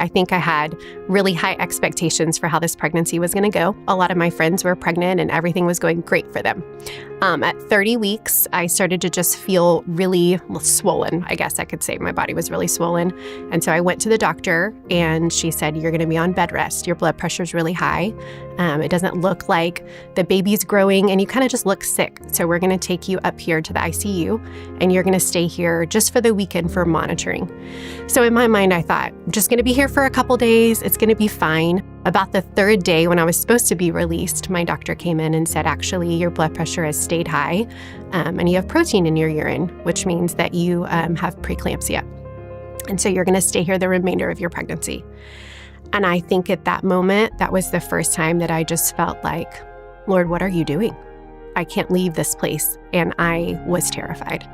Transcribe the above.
I think I had really high expectations for how this pregnancy was going to go. A lot of my friends were pregnant and everything was going great for them. At 30 weeks, I started to just feel really swollen. I guess I could say my body was really swollen. And so I went to the doctor and she said, you're going to be on bed rest. Your blood pressure is really high. It doesn't look like the baby's growing and you kind of just look sick. So we're going to take you up here to the ICU and you're going to stay here just for the weekend for monitoring. So in my mind, I thought, I'm just going to be here for a couple days. It's going to be fine. About the third day when I was supposed to be released, my doctor came in and said, actually, your blood pressure has stayed high and you have protein in your urine, which means that you have preeclampsia. And so you're going to stay here the remainder of your pregnancy. And I think at that moment, that was the first time that I just felt like, Lord, what are you doing? I can't leave this place. And I was terrified.